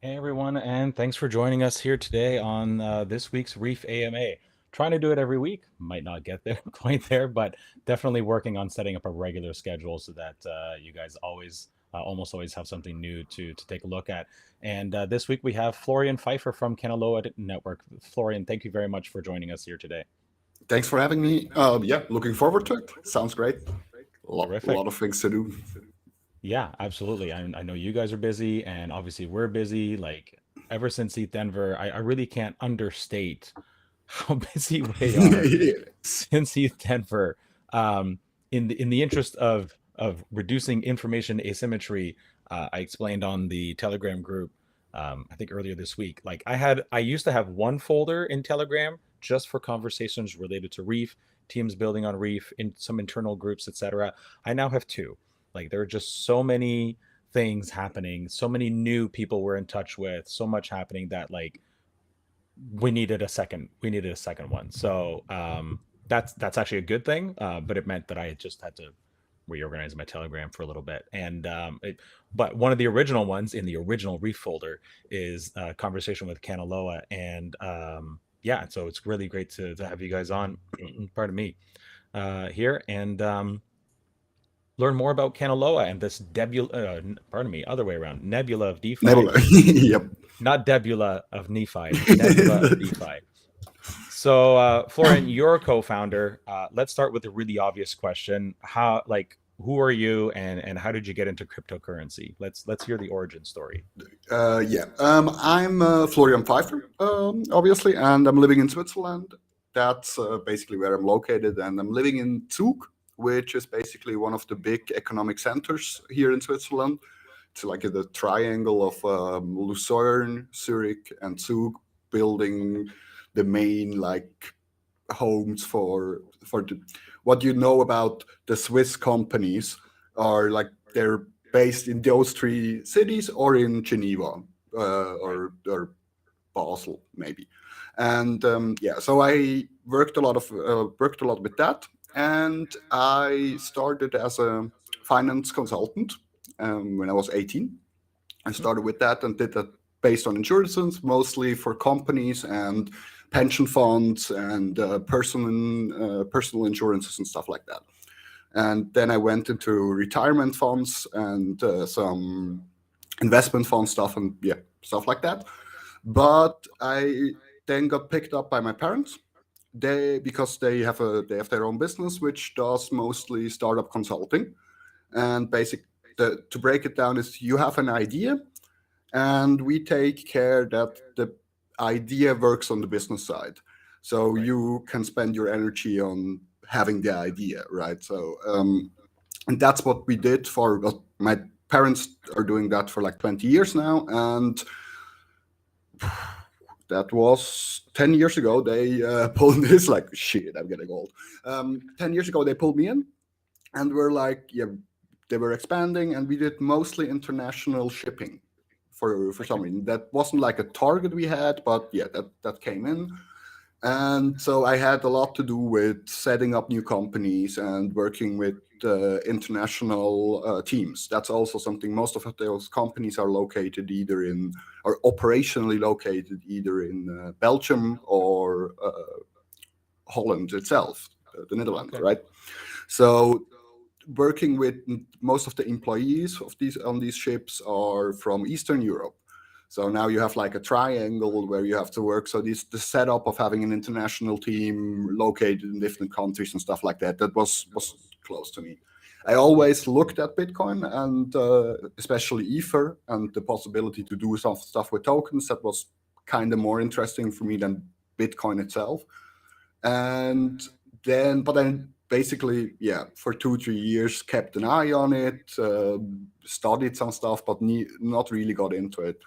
Hey everyone, and thanks for joining us here today on this week's Reef AMA. Trying to do it every week, might not get there quite there, but definitely working on setting up a regular schedule so that you guys always, almost always have something new to take a look at. And this week we have Florian Pfeiffer from Kanaloa Network. Florian, thank you very much for joining us here today. Thanks for having me. Yeah, looking forward to it. Sounds great. A lot Terrific. of things to do. Yeah, absolutely. I know you guys are busy, and obviously we're busy. Like ever since East Denver, I really can't understate how busy we are since East Denver. Um, in the interest of reducing information asymmetry, I explained on the Telegram group, I think earlier this week. Like I used to have one folder in Telegram just for conversations related to Reef, teams building on Reef, in some internal groups, etc. I now have two. Like there are just so many things happening, so many new people we're in touch with, so much happening that like we needed a second one. So that's actually a good thing, but it meant that I just had to reorganize my Telegram for a little bit. And but one of the original ones in the original Reef folder is a conversation with Kanaloa, and yeah, so it's really great to have you guys on. Pardon me, here, and learn more about Kanaloa and this pardon me, other way around, nebula of DeFi, Nebula. Yep. not Debula of Nephi, Nebula of DeFi. So, Florian, you're a co-founder. Let's start with a really obvious question: who are you, and how did you get into cryptocurrency? Let's hear the origin story. Yeah. I'm Florian Pfeiffer, obviously, and I'm living in Switzerland. That's basically where I'm located, and I'm living in Zug, which is basically one of the big economic centers here in Switzerland. It's like the triangle of Lucerne, Zurich, and Zug, building the main like homes for what you know about the Swiss companies are like they're based in those three cities or in Geneva Right. or Basel maybe. And yeah, so I worked a lot with that, and I started as a finance consultant when I was 18. I Mhm. started with that and did that based on insurances, mostly for companies and pension funds and personal insurances and stuff like that. And then I went into retirement funds and some investment fund stuff and yeah, stuff like that. But I then got picked up by my parents. Because they have their own business, which does mostly startup consulting. And to break it down is you have an idea and we take care that the idea works on the business side, so Right. you can spend your energy on having the idea, right? And that's what we did for well, my parents are doing that for like 20 years now, and that was 10 years ago they pulled this like shit, I'm getting old. 10 years ago they pulled me in, and we're like, yeah, they were expanding, and we did mostly international shipping for some Okay. reason. That wasn't like a target we had, but yeah, that came in. And so I had a lot to do with setting up new companies and working with international teams. That's also something. Most of those companies are located either in, or operationally located either in Belgium or Holland itself, the Netherlands, Okay. right? So working with most of the employees of these on these ships are from Eastern Europe. So now you have like a triangle where you have to work. So the setup of having an international team located in different countries and stuff like that, that was close to me. I always looked at Bitcoin and especially Ether and the possibility to do some stuff with tokens. That was kind of more interesting for me than Bitcoin itself. And but then basically, yeah, for 2 3 years kept an eye on it, studied some stuff, but not really got into it.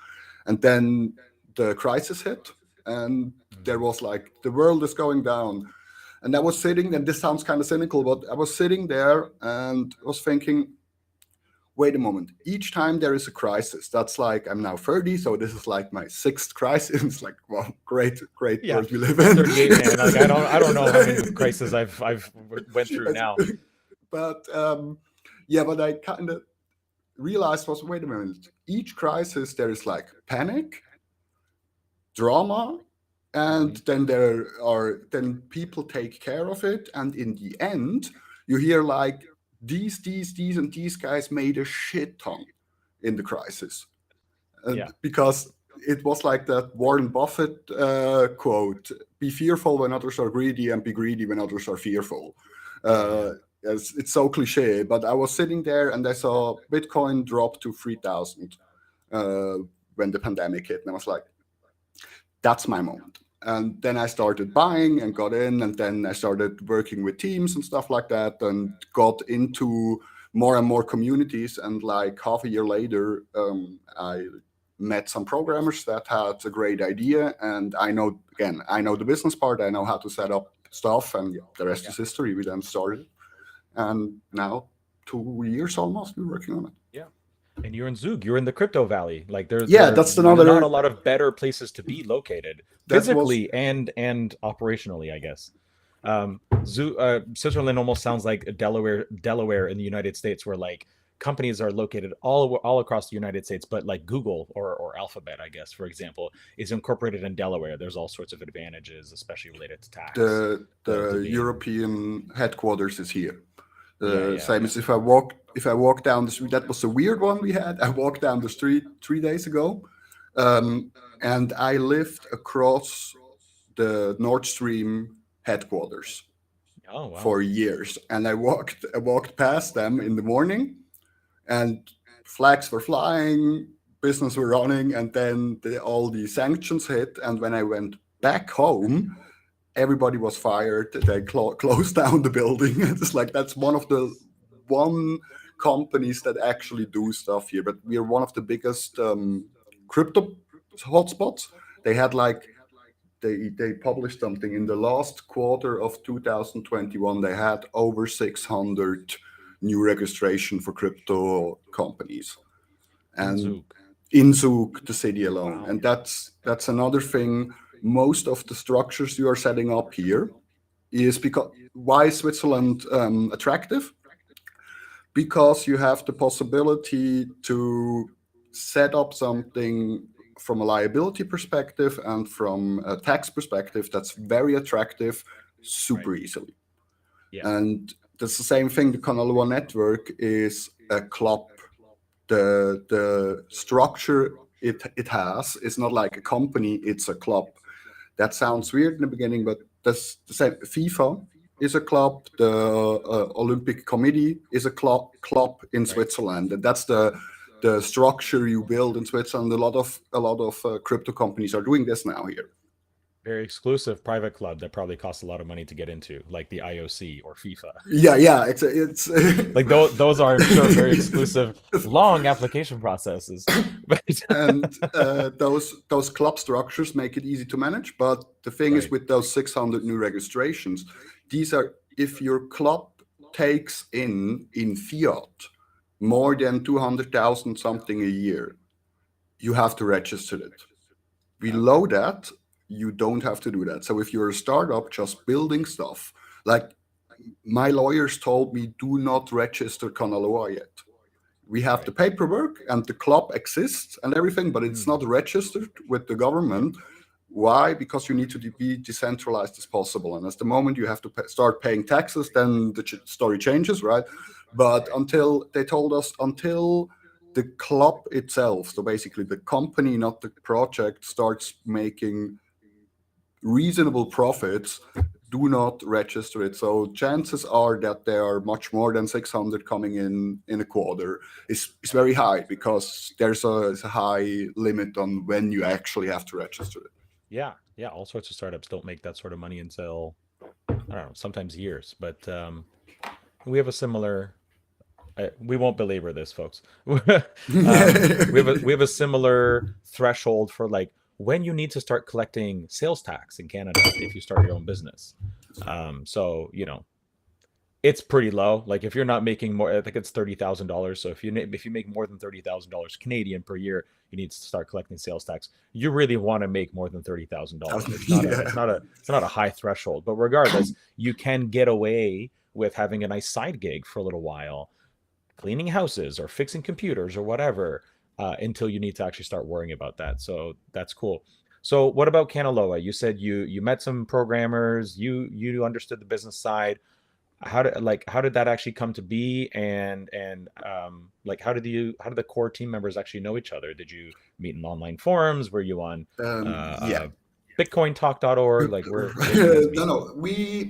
And then the crisis hit, and there Mhm. was like the world is going down. And I was sitting, and this sounds kind of cynical, but I was sitting there and was thinking, wait a moment, each time there is a crisis, that's like, I'm now 30, so this is like my sixth crisis. It's like, wow, great Yeah, world we live I'm in. 38, man. Like I don't know how many crises I've went through now. But yeah, but I kind of realized was, wait a minute, each crisis there is like panic, drama, and then people take care of it, and in the end you hear like these and these guys made a shit ton in the crisis. And because it was like that Warren Buffett quote, be fearful when others are greedy and be greedy when others are fearful. It's so cliche, but I was sitting there and I saw Bitcoin drop to 3,000 when the pandemic hit, and I was like, that's my moment. And then I started buying and got in, and then I started working with teams and stuff like that, and got into more and more communities. And like half a year later, I met some programmers that had a great idea, and I know the business part, I know how to set up stuff, and the rest is history. We then started, and now 2 years almost we're working on it. Yeah. And you're in Zug, you're in the crypto valley. Like there's that's another, not a lot of better places to be located physically and operationally, I guess. Switzerland almost sounds like Delaware in the United States, where like companies are located all across the United States, but like Google or Alphabet, I guess, for example, is incorporated in Delaware. There's all sorts of advantages, especially related to tax. The European headquarters is here. Same as if I walk down the street. That was a weird one we had. I walked down the street 3 days ago, and I lived across the Nord Stream headquarters for years. And I walked past them in the morning, and flags were flying, business were running, and then all the sanctions hit. And when I went back home, everybody was fired. They closed down the building. It's like that's one of the companies that actually do stuff here. But we are one of the biggest crypto hotspots. They had like they published something in the last quarter of 2021. They had over 600 new registration for crypto companies, and in Zug, the city alone. Wow. And that's another thing. Most of the structures you are setting up here is because why is Switzerland attractive? Because you have the possibility to set up something from a liability perspective and from a tax perspective that's very attractive super easily. And that's the same thing. The Kanaloa Network is a club. The structure it has is not like a company, it's a club. That sounds weird in the beginning, but that's the same. FIFA is a club. The Olympic Committee is a club in Switzerland, and that's the structure you build in Switzerland. A lot of crypto companies are doing this now here. Very exclusive private club that probably costs a lot of money to get into, like the IOC or FIFA. Yeah, it's like those are, I'm sure, very exclusive, long application processes. And those club structures make it easy to manage. But the thing is, with those 600 new registrations, these are, if your club takes in fiat more than 200,000 something a year, you have to register it. Below that, you don't have to do that. So if you're a startup just building stuff, like my lawyers told me, do not register Kanaloa yet. We have the paperwork and the club exists and everything, but it's not registered with the government. Why? Because you need to be decentralized as possible. And at the moment you have to start paying taxes, then the story changes, right? But until the club itself, so basically the company, not the project, starts making reasonable profits, do not register it. So chances are that there are much more than 600 coming in a quarter. It's very high because there's a high limit on when you actually have to register it. Yeah. All sorts of startups don't make that sort of money until, I don't know, sometimes years. But we have a similar. We won't belabor this, folks. We have a similar threshold for like when you need to start collecting sales tax in Canada if you start your own business. So it's pretty low. Like if you're not making more, I think it's $30,000. So if you make more than $30,000 Canadian per year, you need to start collecting sales tax. You really want to make more than $30,000. It's not a high threshold, but regardless, you can get away with having a nice side gig for a little while, cleaning houses or fixing computers or whatever, until you need to actually start worrying about that. So that's cool. So what about Kanaloa? You said you met some programmers, you understood the business side. How did that actually come to be, and like how did the core team members actually know each other? Did you meet in online forums? Were you on Yeah. bitcointalk.org? Like where did you guys No, meet? no. We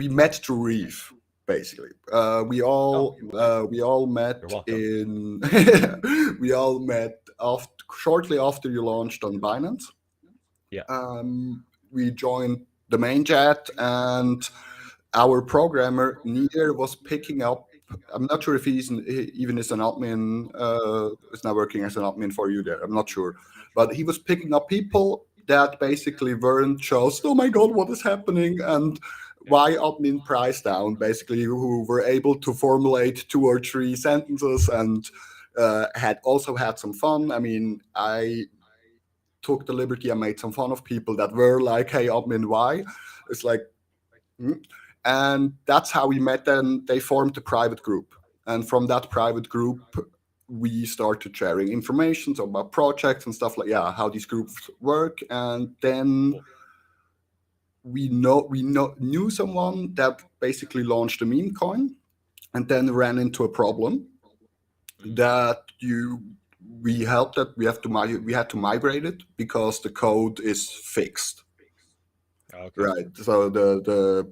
met through Reef, basically. Oh, We all you're met welcome. in we all met shortly after you launched on Binance. Yeah. We joined the main chat, and our programmer Nier was picking up. I'm not sure if he even is an admin. Is now working as an admin for you there. I'm not sure, but he was picking up people that basically weren't just, oh my god, what is happening, and Yeah. why admin price down, basically, who were able to formulate 2 or 3 sentences, and had also had some fun. I mean, I took the liberty and made some fun of people that were like, hey, admin, why? It's like, hmm. And that's how we met. Then they formed a private group. And from that private group, we started sharing information about projects and stuff like, yeah, how these groups work. And then Cool. we knew someone that basically launched a meme coin, and then ran into a problem Mm, that we helped that we had to migrate it because the code is fixed, okay. right? So the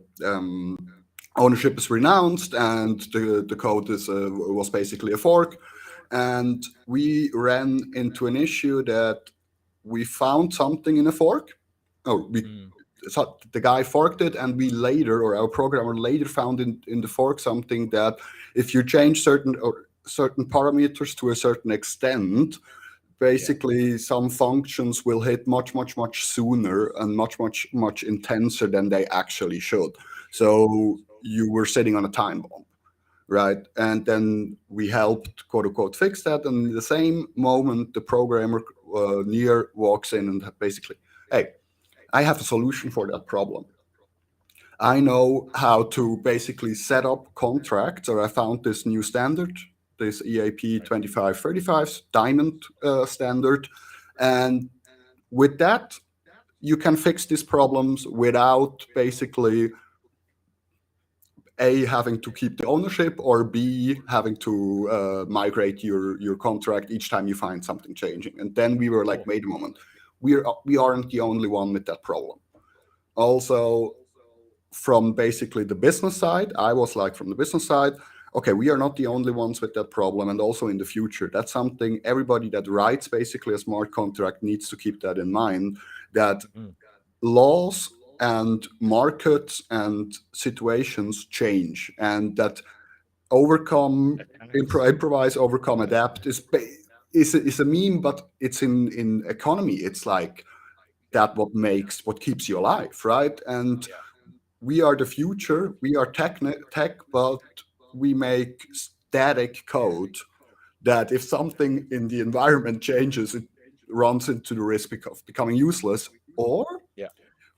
ownership is renounced, and the code was basically a fork. And we ran into an issue that we found something in a fork. Oh, Mm, so the guy forked it, and we later, or our programmer later, found in the fork something that if you change certain parameters to a certain extent, yeah. basically some functions will hit much, much, much sooner and much, much, much intenser than they actually should. So you were sitting on a time bomb, right? And then we helped, quote unquote, fix that. And in the same moment, the programmer near walks in and basically, hey, I have a solution for that problem. I know how to basically set up contracts, or I found this new standard, this EAP Right. 2535 Diamond standard. And with that, you can fix these problems without basically A, having to keep the ownership, or B, having to migrate your contract each time you find something changing. And then we were like, Cool. wait a moment, we aren't the only one with that problem. Also, from basically the business side, I was like, from the business side, okay, we are not the only ones with that problem. And also in the future, that's something everybody that writes basically a smart contract needs to keep that in mind, that Mm, laws and markets and situations change, and that attacks. improvise, overcome, adapt is a meme, but it's in economy. It's like that what keeps you alive, right? And Yeah. we are the future. We are tech, but we make static code that if something in the environment changes, it runs into the risk of becoming useless. Or Yeah.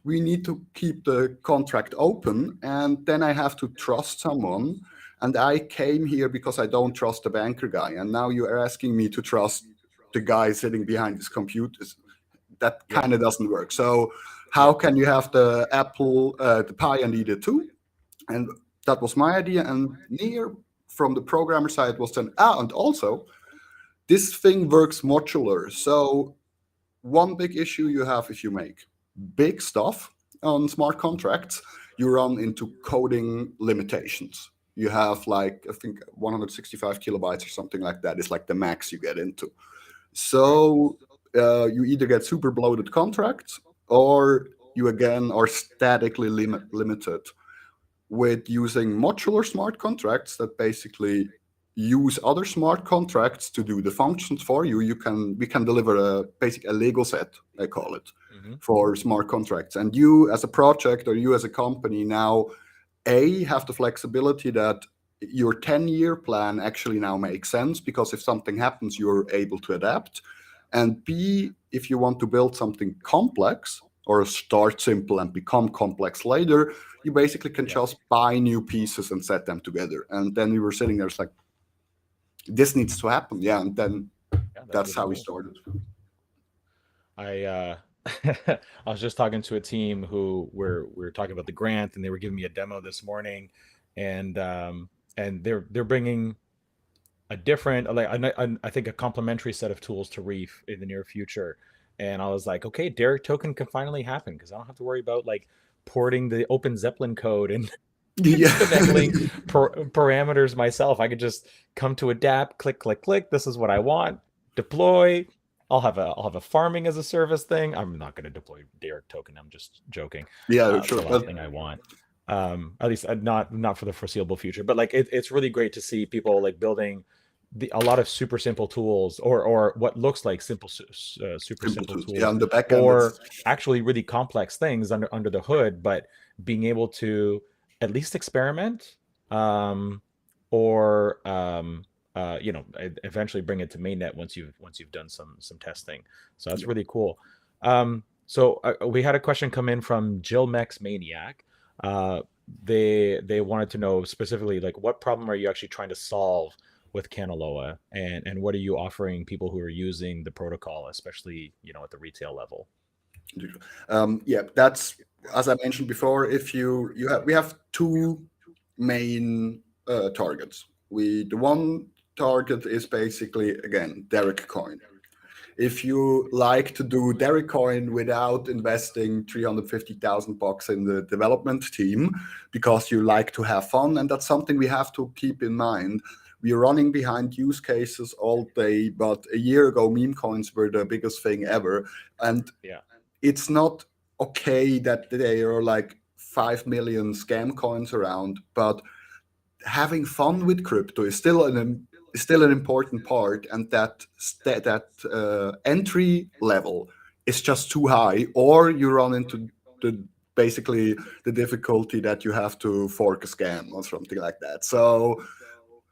we need to keep the contract open, and then I have to trust someone. And I came here because I don't trust the banker guy. And now you are asking me to trust the guy sitting behind his computers. That Yeah. kind of doesn't work. So how Yeah. can you have the apple, the pie, and eat it too? And that was my idea. And near from the programmer side was then, and also this thing works modular. So one big issue you have if you make big stuff on smart contracts, you run into coding limitations. You have like, I think 165 kilobytes or something like that is like the max you get into. Right. So you either get super bloated contracts, or you again are statically limited. With using modular smart contracts that basically use other smart contracts to do the functions for you, we can deliver a Lego set, I call it, Hmm. for smart contracts. And you as a project, or you as a company now, have the flexibility that your 10-year plan actually now makes sense, because if something happens, you're able to adapt. And B, if you want to build something complex, or start simple and become complex later, you basically can just buy new pieces and set them together. And then we were sitting there, it's like, this needs to happen. Yeah. And then that's really how we cool. started. I I was just talking to a team who we're talking about the grant, and they were giving me a demo this morning, and they're bringing a different, like I think a complementary set of tools to Reef in the near future. And I was like, okay, Derek token can finally happen because I don't have to worry about like porting the Open Zeppelin code and Yeah. finagling parameters myself. I could just come to adapt, click, click, click. This is what I want. Deploy. I'll have a farming as a service thing. I'm not going to deploy Derek token. I'm just joking. Yeah, It's the sure. last thing I want. At least not for the foreseeable future. But like it's really great to see people like building a lot of super simple tools, or what looks like super simple tools. Yeah, tools, on the back end, or actually really complex things under the hood, but being able to at least experiment, or eventually bring it to mainnet once you've done some testing. So that's really cool. So we had a question come in from Jill Mex Maniac. Uh, they wanted to know specifically, like, what problem are you actually trying to solve with Kanaloa, and what are you offering people who are using the protocol, especially at the retail level? Yeah, that's, as I mentioned before. If we have two main targets. The one target is basically, again, Derek coin. If you like to do Derek coin without investing $350,000 in the development team because you like to have fun, and that's something we have to keep in mind. We're running behind use cases all day, but a year ago, meme coins were the biggest thing ever. And it's not okay that there are like 5 million scam coins around, but having fun with crypto is still an important part, and that entry level is just too high, or you run into basically the difficulty that you have to fork a scam or something like that. So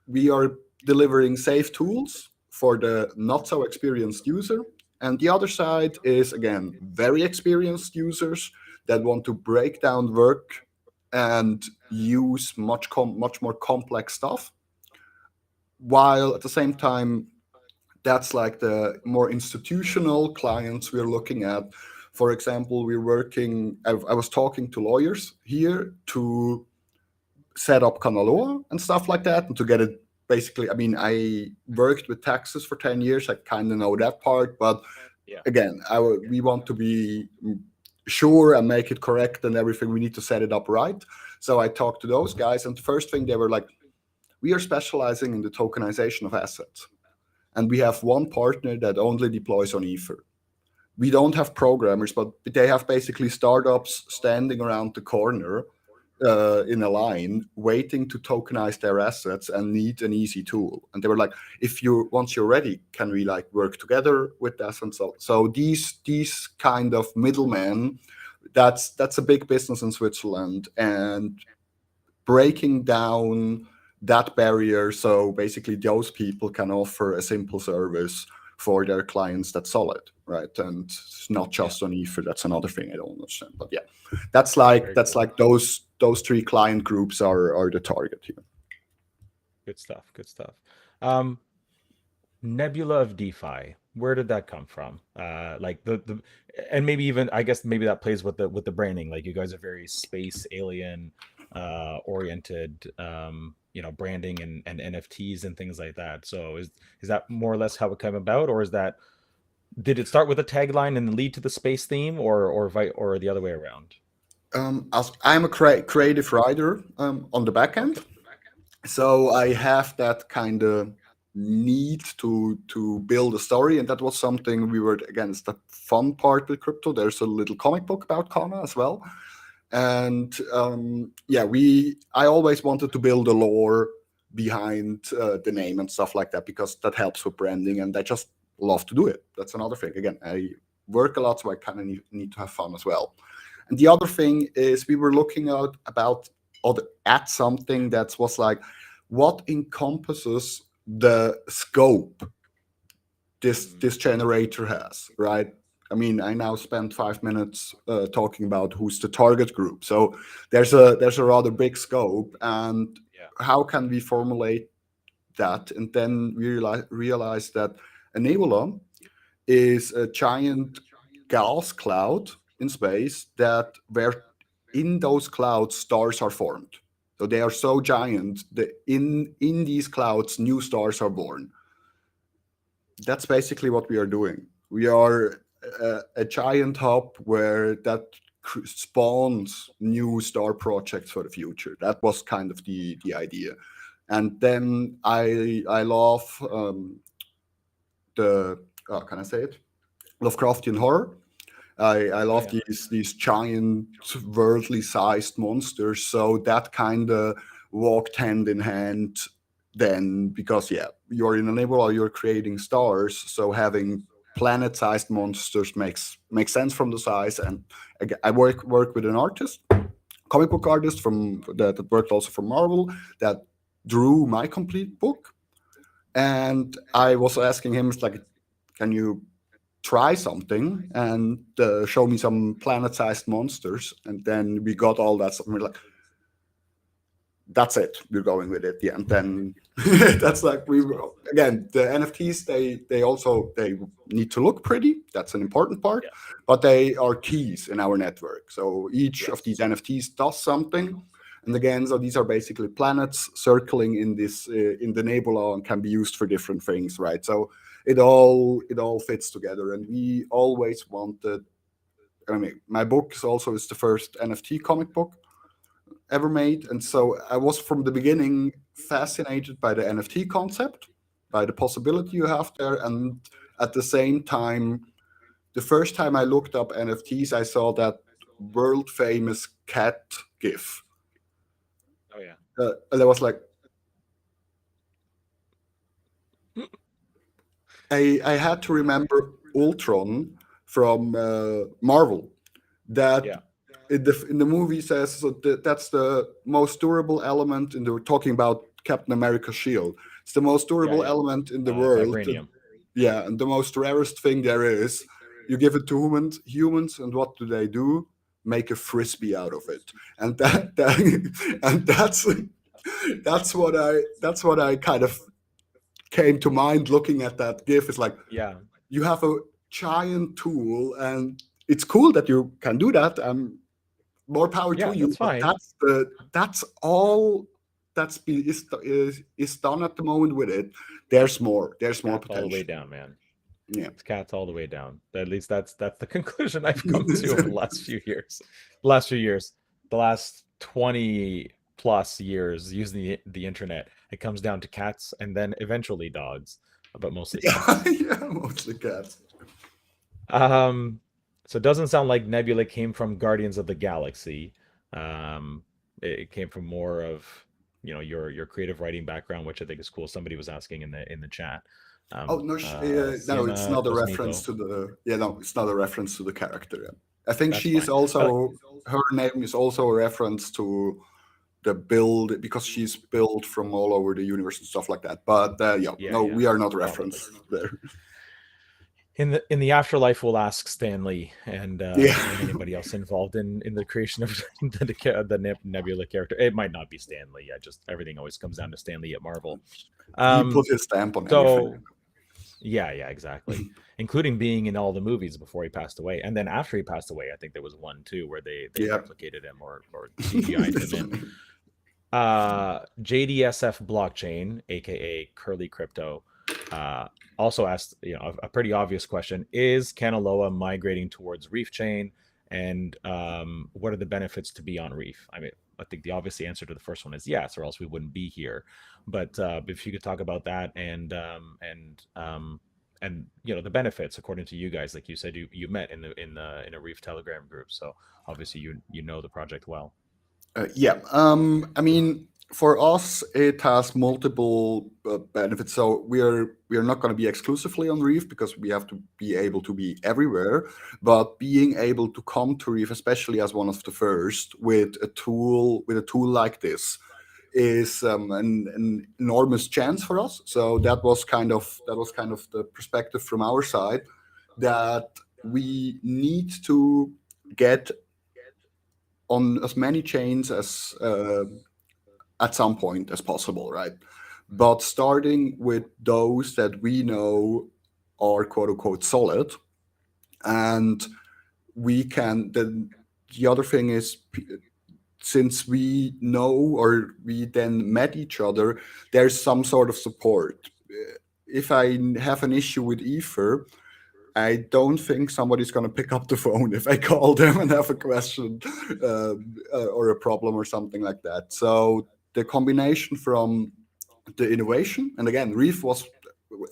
we are delivering safe tools for the not so experienced user, and the other side is, again, very experienced users that want to break down work and use much more complex stuff, while at the same time, that's like the more institutional clients we're looking at. For example, I was talking to lawyers here to set up Kanaloa and stuff like that, and to get it basically, I mean, I worked with taxes for 10 years. I kind of know that part, but again, we want to be sure and make it correct and everything. We need to set it up right. So I talked to those guys, and the first thing they were like, we are specializing in the tokenization of assets, and we have one partner that only deploys on Ether. We don't have programmers, but they have basically startups standing around the corner in a line waiting to tokenize their assets and need an easy tool. And they were like, once you're ready, can we like work together with that? And so these kind of middlemen, that's a big business in Switzerland, and breaking down that barrier so basically those people can offer a simple service for their clients that's solid, right? And it's not just on Ether. That's another thing I don't understand. But yeah, that's like those three client groups are the target here. Good stuff. Good stuff. Nebula of DeFi. Where did that come from? Like and maybe even, I guess maybe that plays with the branding. Like, you guys are very space alien oriented, branding and NFTs and things like that. So is that more or less how it came about, or did it start with a tagline and lead to the space theme, or the other way around? As I'm a creative writer on the back end, so I have that kind of need to build a story, and that was something we were, again, it's the fun part with crypto. There's a little comic book about Kana as well, and I always wanted to build a lore behind the name and stuff like that, because that helps with branding, and I just love to do it. That's another thing. Again, I work a lot, so I kind of need to have fun as well. And the other thing is, we were looking at something that was like, what encompasses the scope this generator has, right? I mean, I now spent 5 minutes talking about who's the target group. So there's a rather big scope, and Yeah. how can we formulate that? And then we realize that a nebula is a giant gas cloud in space that where in those clouds stars are formed. So they are so giant that in these clouds new stars are born. That's basically what we are doing. We are a giant hub where that spawns new star projects for the future. That was kind of the idea. And then I love the can I say it? Lovecraftian horror. I Oh love yeah. these giant worldly sized monsters. So that kind of walked hand in hand then, because yeah, you're in a nebula, you're creating stars, so having planet sized monsters makes sense from the size. And I work with an artist, comic book artist from that worked also for Marvel, that drew my complete book. And I was asking him, it's like, can you try something and show me some planet-sized monsters? And then we got all that stuff. And we're like, that's it. We're going with it. Yeah. And then that's like again, the NFTs, they need to look pretty. That's an important part, Yeah. but they are keys in our network. So each of these Yes. NFTs does something. And again, so these are basically planets circling in this in the nebula and can be used for different things, right? So it all fits together. And we always wanted. I mean, my book is the first NFT comic book ever made, and so I was from the beginning fascinated by the NFT concept, by the possibility you have there, and at the same time, the first time I looked up NFTs, I saw that world famous cat GIF. Oh yeah. And I was like, I had to remember Ultron from Marvel. That Yeah. in the movie says so that's the most durable element in the talking about Captain America's shield. It's the most Yeah. durable Yeah. element in the world. Vibranium. Yeah, and the most rarest thing there is. You give it to humans, and what do? Make a frisbee out of it, and and that's what I kind of came to mind looking at that GIF. Is like, Yeah. you have a giant tool, and it's cool that you can do that. More power to Yeah. you. That's But fine. that's all is done at the moment with it. There's more. There's more Cats all the way potential. down, man. Yeah. It's cats all the way down. At least that's the conclusion I've come to over the last few years. The last few years, the last 20 plus years using the internet. It comes down to cats and then eventually dogs, but mostly Yeah, cats. yeah, mostly cats. Um, so it doesn't sound like Nebula came from Guardians of the Galaxy. Um, it came from more of, your creative writing background, which I think is cool. Somebody was asking in the chat. Oh no, no, it's Sienna not a reference Cosmito. to the. Yeah, no, it's not a reference to the character. Yeah. I think That's she is fine. also her name is also a reference to the build, because she's built from all over the universe and stuff like that. But yeah, Yeah, no, yeah, we are not probably. referenced there. In the afterlife, we'll ask Stanley Yeah. and anybody else involved in the creation of the Nebula character. It might not be Stanley. I just everything always comes down to Stanley at Marvel. He put Um, his stamp on everything. so yeah, yeah, exactly. Including being in all the movies before he passed away, and then after he passed away, I think there was one too where they Yeah. replicated him or CGI'd him in. JDSF blockchain, aka Curly Crypto, uh, also asked, a pretty obvious question: is Kanaloa migrating towards Reef chain, and what are the benefits to be on Reef? I mean, I think the obvious answer to the first one is yes, or else we wouldn't be here. But if you could talk about that and the benefits according to you guys, like you said, you met in a Reef Telegram group, so obviously you know the project well. Yeah. I mean, for us, it has multiple benefits. So we are not going to be exclusively on Reef, because we have to be able to be everywhere. But being able to come to Reef, especially as one of the first, with a tool like this, is an enormous chance for us. So that was kind of the perspective from our side, that we need to get on as many chains as at some point as possible, right? But starting with those that we know are quote unquote solid, and we can then the other thing is since we know or we then met each other, there's some sort of support. If I have an issue with Ether, I don't think somebody's going to pick up the phone if I call them and have a question or a problem or something like that. So the combination from the innovation, and again, Reef was,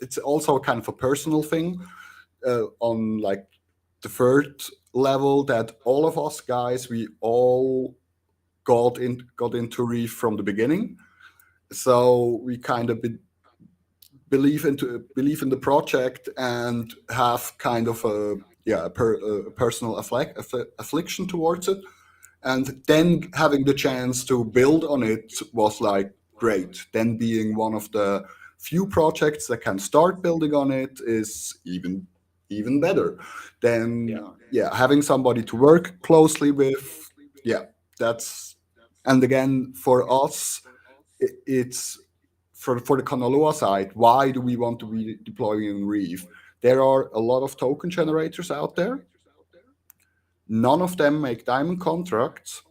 it's also kind of a personal thing on like the third level that all of us guys, we all got into Reef from the beginning. So we kind of believe in the project and have kind of a personal affliction towards it, and then having the chance to build on it was like great. Then being one of the few projects that can start building on it is even better. Then having somebody to work closely with, yeah, that's, and again for us, it's for the Kanaloa side, why do we want to be deploying in Reef? There are a lot of token generators out there. None of them make diamond contracts,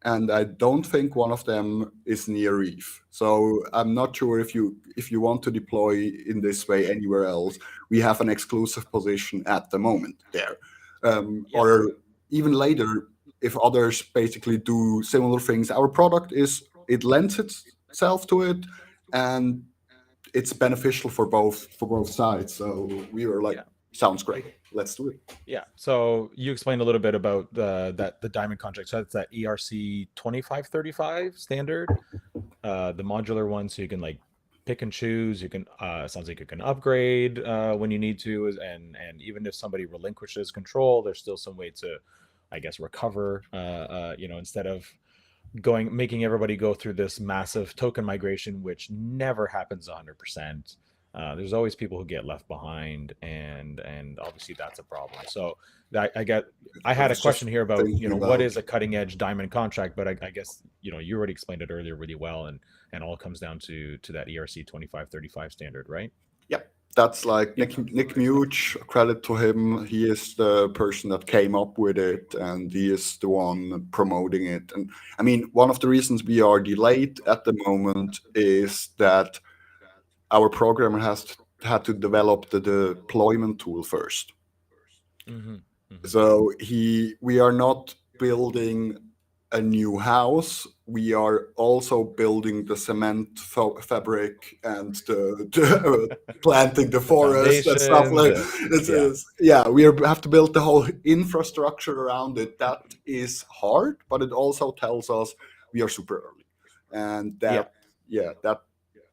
and I don't think one of them is near Reef. So I'm not sure if you want to deploy in this way anywhere else. We have an exclusive position at the moment there, or even later if others basically do similar things. Our product it lends itself to it, and it's beneficial for both sides. So we were like, sounds great, let's do it. Yeah. So you explained a little bit about the diamond contract. So that's that ERC 2535 standard, the modular one. So you can like pick and choose. You can it sounds like you can upgrade when you need to, and even if somebody relinquishes control, there's still some way to, I guess, recover. Instead of making everybody go through this massive token migration, which never happens 100%. There's always people who get left behind, and obviously that's a problem. So I had a question here about what is a cutting edge diamond contract, but I guess you already explained it earlier really well, and all comes down to that ERC 2535 standard, right? Yep. That's like Nick Much, credit to him. He is the person that came up with it, and he is the one promoting it. And I mean, one of the reasons we are delayed at the moment is that our programmer had to develop the deployment tool first. Mm-hmm. Mm-hmm. So we are not building a new house. We are also building the cement fabric and the planting the forest and stuff like we have to build the whole infrastructure around it. That is hard, but it also tells us we are super early, and that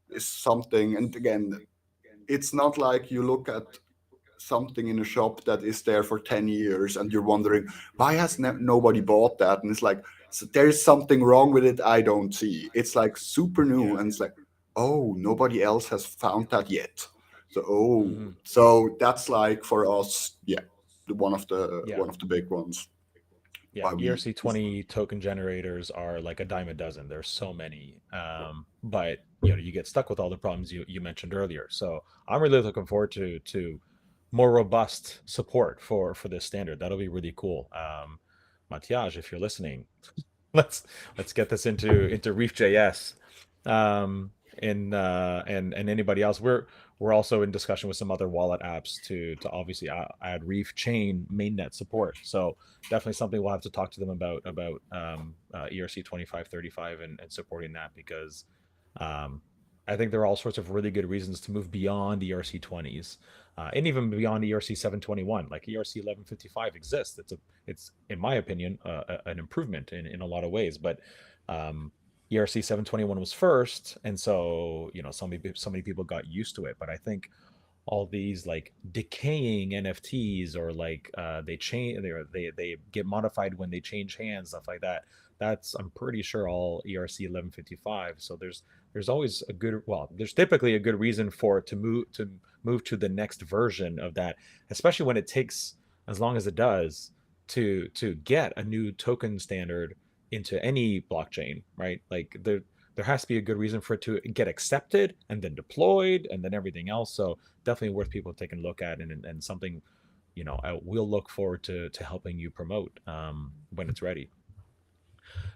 is something. And again, it's not like you look at something in a shop that is there for 10 years and you're wondering why has nobody bought that, and it's like, so there's something wrong with it I don't see. It's like super new, and it's like, oh, nobody else has found that yet. So so that's like for us, one of the big ones. Yeah, ERC20 token generators are like a dime a dozen. There's so many, but you get stuck with all the problems you mentioned earlier. So I'm really looking forward to more robust support for this standard. That'll be really cool. Mathias, if you're listening, let's get this into Reef.js, and anybody else. We're also in discussion with some other wallet apps to obviously add Reef chain mainnet support. So definitely something we'll have to talk to them about ERC 2535 and supporting that, because I think there are all sorts of really good reasons to move beyond ERC 20s, and even beyond ERC 721. Like ERC 1155 exists. It's in my opinion an improvement in a lot of ways, but ERC 721 was first, and so so many people got used to it. But I think all these like decaying NFTs, or like they get modified when they change hands, stuff like that. That's, I'm pretty sure, all ERC 1155. So there's always there's typically a good reason for it to move to the next version of that, especially when it takes as long as it does, to get a new token standard into any blockchain, right? Like there has to be a good reason for it to get accepted and then deployed and then everything else. So definitely worth people taking a look at, and something, we'll look forward to helping you promote when it's ready.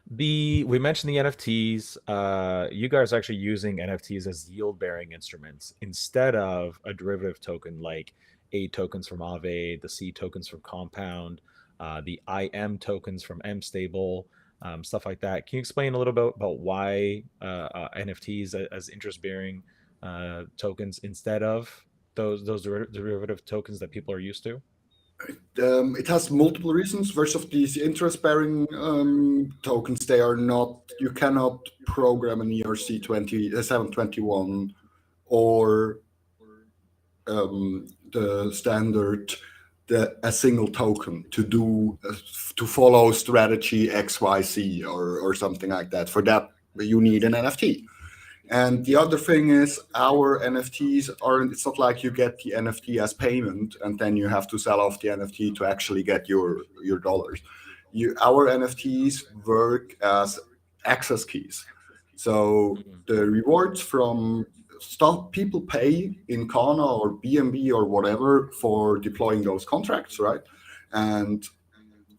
We mentioned the NFTs. You guys are actually using NFTs as yield bearing instruments instead of a derivative token like A tokens from Aave, the C tokens from Compound, the IM tokens from MStable, stuff like that. Can you explain a little bit about why NFTs as interest bearing tokens instead of those derivative tokens that people are used to? It has multiple reasons. First of these interest-bearing tokens, they are not. You cannot program an ERC 721 or the standard, a single token to follow strategy XYZ or something like that. For that, you need an NFT. And the other thing is our NFTs aren't, it's not like you get the NFT as payment and then you have to sell off the NFT to actually get your dollars. Our NFTs work as access keys. So the rewards from stuff people pay in Kana or BNB or whatever for deploying those contracts, right? And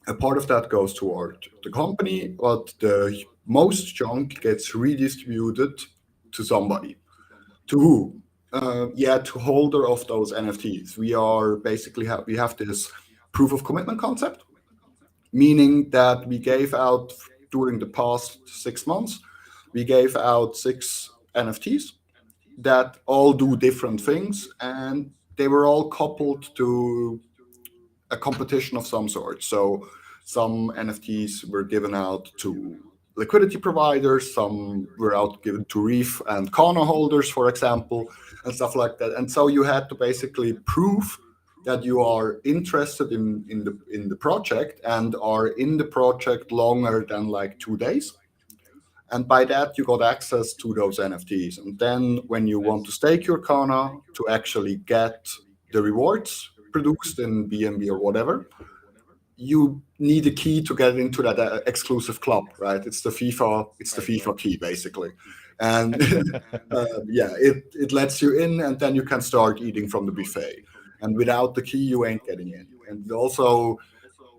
a part of that goes toward the company, but the most chunk gets redistributed to somebody. To who? To holder of those NFTs. We are basically we have this proof of commitment concept, meaning that we gave out during the past 6 months, we gave out 6 NFTs that all do different things, and they were all coupled to a competition of some sort. So some NFTs were given out to liquidity providers, some were out given to Reef and Kana holders, for example, and stuff like that. And so you had to basically prove that you are interested in the project and are in the project longer than like 2 days. And by that, you got access to those NFTs. And then when you want to stake your Kana to actually get the rewards produced in BNB or whatever, you need a key to get into that exclusive club, right? It's the FIFA key, basically. And it lets you in, and then you can start eating from the buffet. And without the key, you ain't getting in. And also,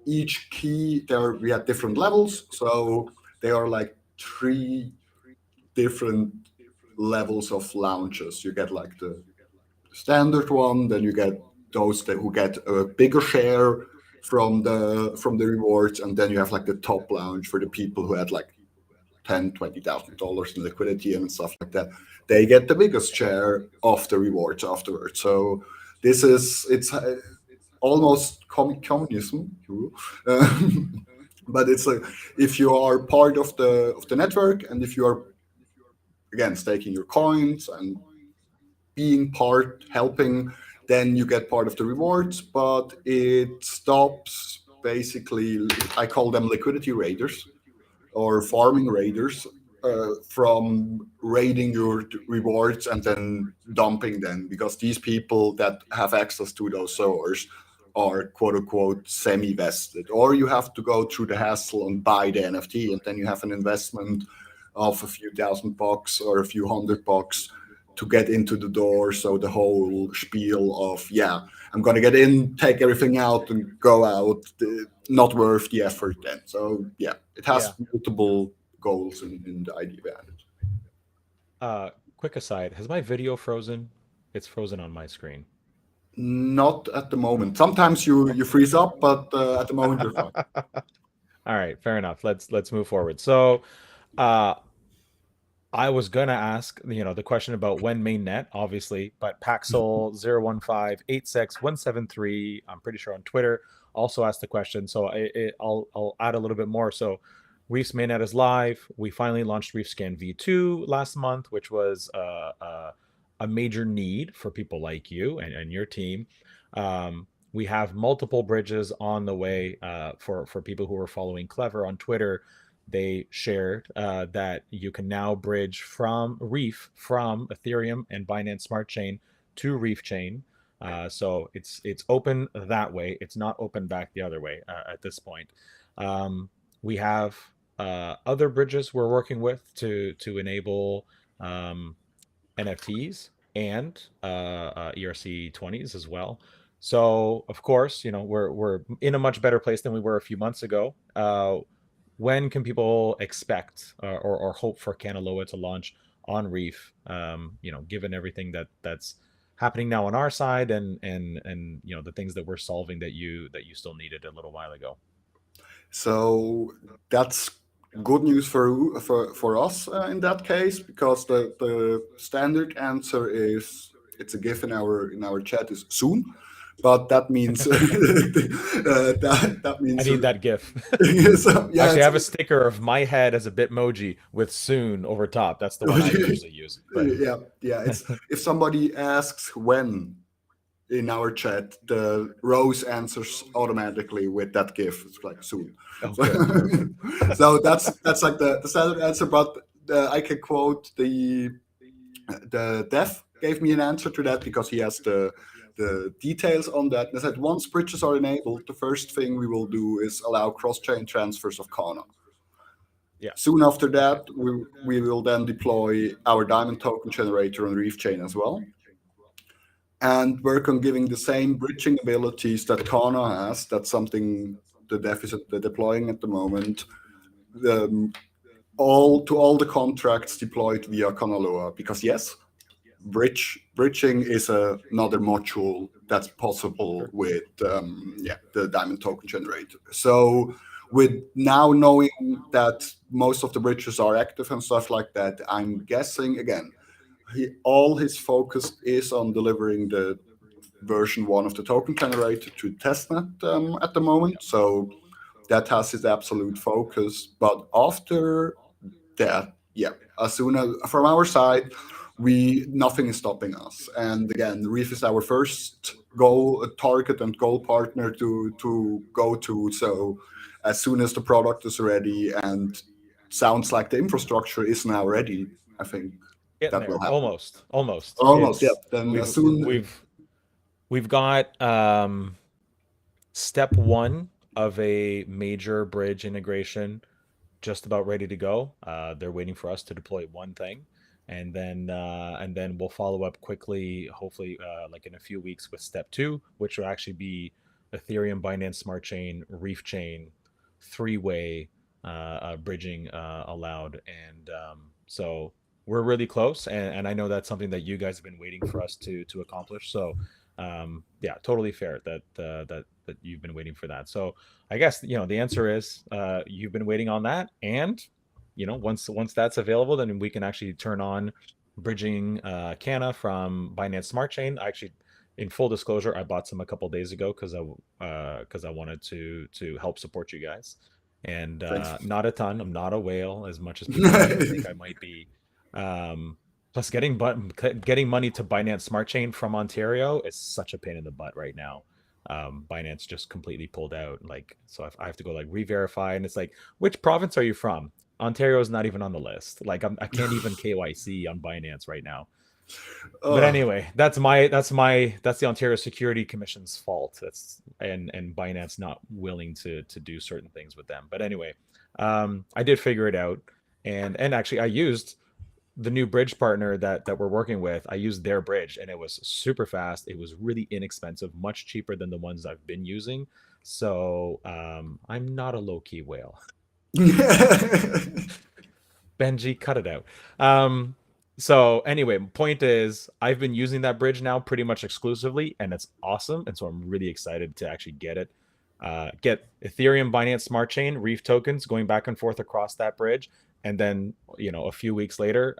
each key, we had different levels. So they are like 3 different levels of launches. You get like the standard one, then you get those who get a bigger share from the rewards, and then you have like the top launch for the people who had like $10,000-$20,000 in liquidity and stuff like that. They get the biggest share of the rewards afterwards. So it's almost communism, but it's like if you are part of the network, and if you are again staking your coins and being part helping, then you get part of the rewards. But it stops basically, I call them liquidity raiders or farming raiders, from raiding your rewards and then dumping them, because these people that have access to those servers are quote unquote semi-vested, or you have to go through the hassle and buy the NFT, and then you have an investment of a few $1,000 or a few $100 to get into the door. So the whole spiel of I'm going to get in, take everything out, and go out, not worth the effort then. So it has multiple goals in the idea behind it. Quick aside, has my video frozen? It's frozen on my screen. Not at the moment. Sometimes you freeze up, but at the moment you're fine. All right, fair enough. Let's move forward. So, I was gonna ask, the question about when mainnet, obviously, but Paxel 015861773, I'm pretty sure on Twitter, also asked the question. So I'll add a little bit more. So Reef's mainnet is live. We finally launched ReefScan V2 last month, which was a major need for people like you and your team. We have multiple bridges on the way for people who are following Clever on Twitter. They shared that you can now bridge from Reef, from Ethereum and Binance Smart Chain to Reef Chain. So it's open that way. It's not open back the other way at this point. We have other bridges we're working with to enable um, NFTs and ERC 20s as well. So of course, we're in a much better place than we were a few months ago. When can people expect or hope for Kanaloa to launch on Reef? Given everything that's happening now on our side, and the things that we're solving that you still needed a little while ago. So that's good news for us in that case, because the standard answer is, it's a GIF in our chat, is soon, but that means that I means need that GIF. so, yeah, Actually, I have a sticker of my head as a Bitmoji with soon over top. That's the one I usually use. But yeah. It's, if somebody asks when in our chat, the Rose answers automatically with that GIF. It's like soon. oh, So, good, perfect. so that's like the standard answer. But I can quote the dev gave me an answer to that, because he has the details on that. And I said, once bridges are enabled, the first thing we will do is allow cross-chain transfers of Kana. Yeah. Soon after that, Okay. we will then deploy our diamond token generator on Reef Chain as well, and work on giving the same bridging abilities that Kana has. That's something the dev is deploying at the moment. All the contracts deployed via Kanaloa, because yes, bridging is another module that's possible Sure. with the diamond token generator. So with now knowing that most of the bridges are active and stuff like that, I'm guessing again, all his focus is on delivering the version 1 of the token generator to testnet at the moment. So that has his absolute focus. But after that, yeah, as soon as from our side, we nothing is stopping us. And again, Reef is our first goal, target and goal partner to go to. So as soon as the product is ready, and sounds like the infrastructure is now ready, I think Getting that will there. happen. Almost. Almost, yeah. It's Then we've as soon, we've got step one of a major bridge integration just about ready to go. They're waiting for us to deploy one thing, and then we'll follow up quickly, hopefully, like in a few weeks, with step two, which will actually be Ethereum, Binance Smart Chain, Reef Chain, three-way bridging allowed, and so we're really close, and I know that's something that you guys have been waiting for us to accomplish. So yeah, totally fair that you've been waiting for that. So I guess the answer is you've been waiting on that, and once that's available, then we can actually turn on bridging Canna from Binance Smart Chain. Actually, in full disclosure, I bought some a couple days ago because I wanted to help support you guys, and thanks. not a ton. I'm not a whale as much as people like to think I might be. Plus, getting money to Binance Smart Chain from Ontario is such a pain in the butt right now. Binance just completely pulled out. Like, so I have to go like re-verify, and it's like, which province are you from? Ontario is not even on the list. Like, I can't even KYC on Binance right now. But uh, anyway, that's the Ontario Security Commission's fault. That's and Binance not willing to do certain things with them. But anyway, I did figure it out, and actually I used the new bridge partner that we're working with. I used their bridge, and it was super fast. It was really inexpensive, much cheaper than the ones I've been using. So I'm not a low key whale. Benji, cut it out. So anyway, point is, I've been using that bridge now pretty much exclusively, and it's awesome. And so I'm really excited to actually get it. Get Ethereum, Binance Smart Chain, Reef tokens going back and forth across that bridge, and then a few weeks later,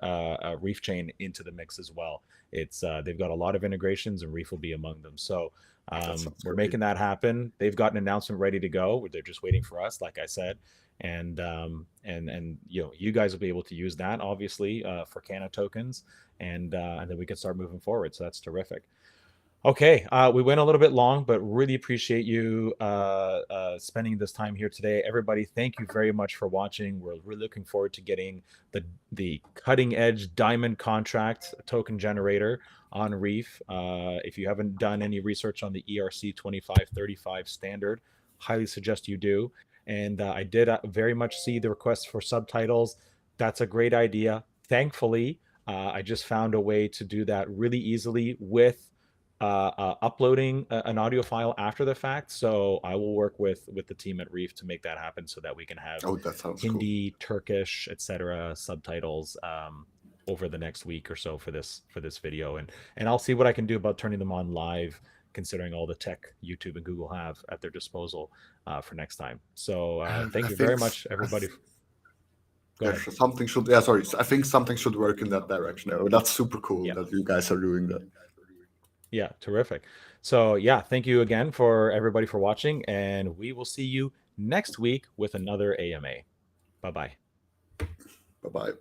Reef Chain into the mix as well. It's they've got a lot of integrations, and Reef will be among them. So that sounds we're great. making that happen. They've got an announcement ready to go. They're just waiting for us, like I said, and you guys will be able to use that obviously for Canna tokens, and then we can start moving forward. So that's terrific. Okay, we went a little bit long, but really appreciate you spending this time here today. Everybody, thank you very much for watching. We're really looking forward to getting the cutting edge diamond contract token generator on Reef. If you haven't done any research on the ERC 2535 standard, highly suggest you do. And I did very much see the request for subtitles. That's a great idea. Thankfully, I just found a way to do that really easily with uploading an audio file after the fact. So I will work with the team at Reef to make that happen, so that we can have Oh, that sounds cool. Hindi, Turkish, etc. subtitles over the next week or so for this video, and I'll see what I can do about turning them on live, considering all the tech YouTube and Google have at their disposal for next time. So thank I you think very much, everybody. Go ahead. something should. Yeah, sorry. I think something should work in that direction. Oh, that's super cool Yeah. that you guys are doing that. Yeah, terrific. So yeah, thank you again for everybody for watching, and we will see you next week with another AMA. Bye-bye. Bye bye.